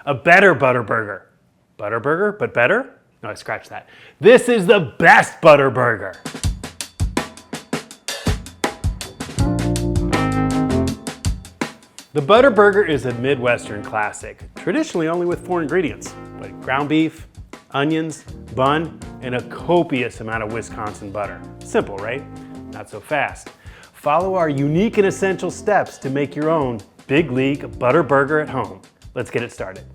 a better butter burger. Butter burger, but better? No, I scratched that. This is the best butter burger. The butter burger is a Midwestern classic, traditionally only with 4 ingredients, like ground beef, onions, bun, and a copious amount of Wisconsin butter. Simple, right? Not so fast. Follow our unique and essential steps to make your own big league butter burger at home. Let's get it started.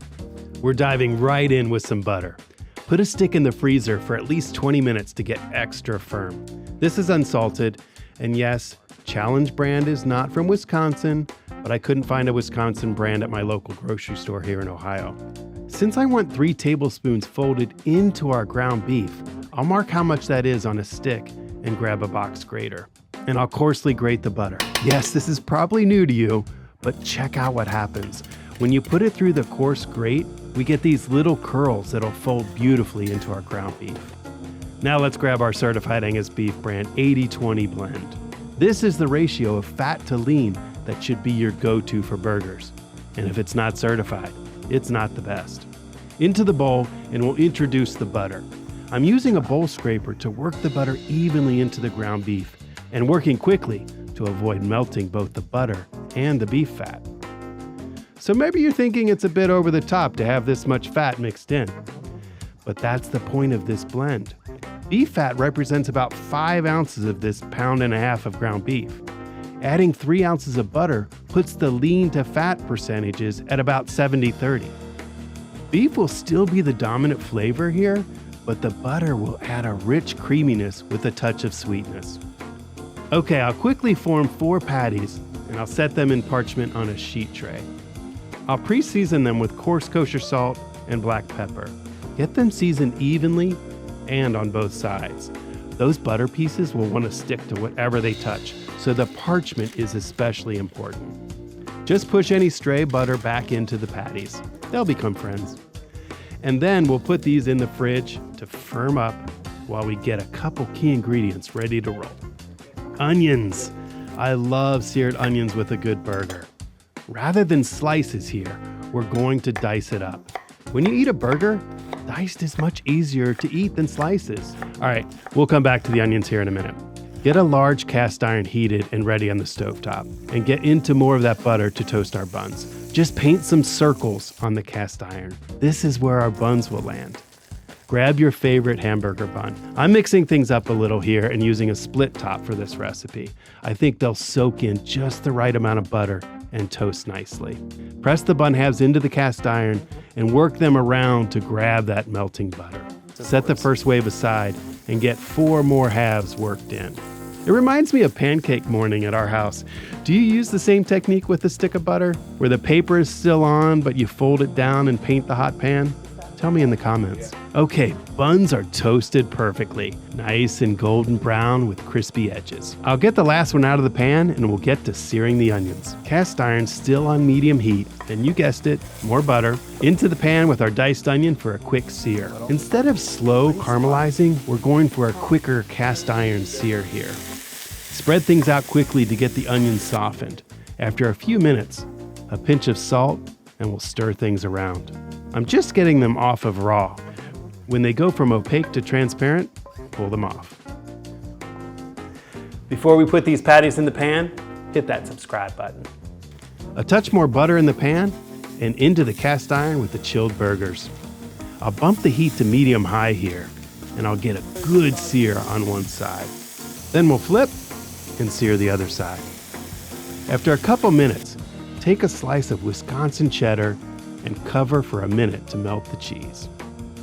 We're diving right in with some butter. Put a stick in the freezer for at least 20 minutes to get extra firm. This is unsalted, and yes, Challenge brand is not from Wisconsin, but I couldn't find a Wisconsin brand at my local grocery store here in Ohio. Since I want 3 tablespoons folded into our ground beef, I'll mark how much that is on a stick and grab a box grater. And I'll coarsely grate the butter. Yes, this is probably new to you, but check out what happens. When you put it through the coarse grate, we get these little curls that'll fold beautifully into our ground beef. Now let's grab our Certified Angus Beef brand 80-20 blend. This is the ratio of fat to lean that should be your go-to for burgers. And if it's not certified, it's not the best. Into the bowl, and we'll introduce the butter. I'm using a bowl scraper to work the butter evenly into the ground beef and working quickly to avoid melting both the butter and the beef fat. So maybe you're thinking it's a bit over the top to have this much fat mixed in. But that's the point of this blend. Beef fat represents about 5 ounces of this 1.5 pounds of ground beef. Adding 3 ounces of butter puts the lean to fat percentages at about 70-30. Beef will still be the dominant flavor here, but the butter will add a rich creaminess with a touch of sweetness. Okay, I'll quickly form 4 patties, and I'll set them in parchment on a sheet tray. I'll pre-season them with coarse kosher salt and black pepper. Get them seasoned evenly and on both sides. Those butter pieces will want to stick to whatever they touch, so the parchment is especially important. Just push any stray butter back into the patties. They'll become friends. And then we'll put these in the fridge to firm up while we get a couple key ingredients ready to roll. Onions. I love seared onions with a good burger. Rather than slices here, we're going to dice it up. When you eat a burger, diced is much easier to eat than slices. All right, we'll come back to the onions here in a minute. Get a large cast iron heated and ready on the stovetop, and get into more of that butter to toast our buns. Just paint some circles on the cast iron. This is where our buns will land. Grab your favorite hamburger bun. I'm mixing things up a little here and using a split top for this recipe. I think they'll soak in just the right amount of butter and toast nicely. Press the bun halves into the cast iron and work them around to grab that melting butter. Set the first wave aside and get 4 more halves worked in. It reminds me of pancake morning at our house. Do you use the same technique with a stick of butter, where the paper is still on but you fold it down and paint the hot pan? Tell me in the comments. Okay, buns are toasted perfectly. Nice and golden brown with crispy edges. I'll get the last one out of the pan and we'll get to searing the onions. Cast iron still on medium heat, and you guessed it, more butter. Into the pan with our diced onion for a quick sear. Instead of slow caramelizing, we're going for a quicker cast iron sear here. Spread things out quickly to get the onions softened. After a few minutes, a pinch of salt, and we'll stir things around. I'm just getting them off of raw. When they go from opaque to transparent, pull them off. Before we put these patties in the pan, hit that subscribe button. A touch more butter in the pan and into the cast iron with the chilled burgers. I'll bump the heat to medium-high here, and I'll get a good sear on one side. Then we'll flip and sear the other side. After a couple minutes, take a slice of Wisconsin cheddar and cover for a minute to melt the cheese.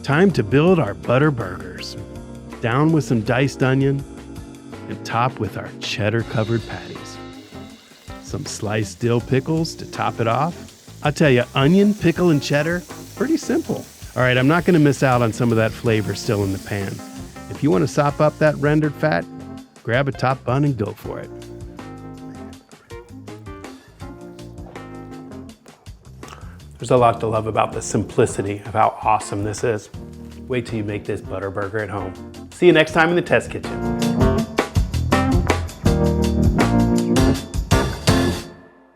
Time to build our butter burgers. Down with some diced onion and top with our cheddar-covered patties. Some sliced dill pickles to top it off. I'll tell you, onion, pickle, and cheddar, pretty simple. All right, I'm not gonna miss out on some of that flavor still in the pan. If you wanna sop up that rendered fat, grab a top bun and go for it. There's a lot to love about the simplicity of how awesome this is. Wait till you make this butter burger at home. See you next time in the test kitchen.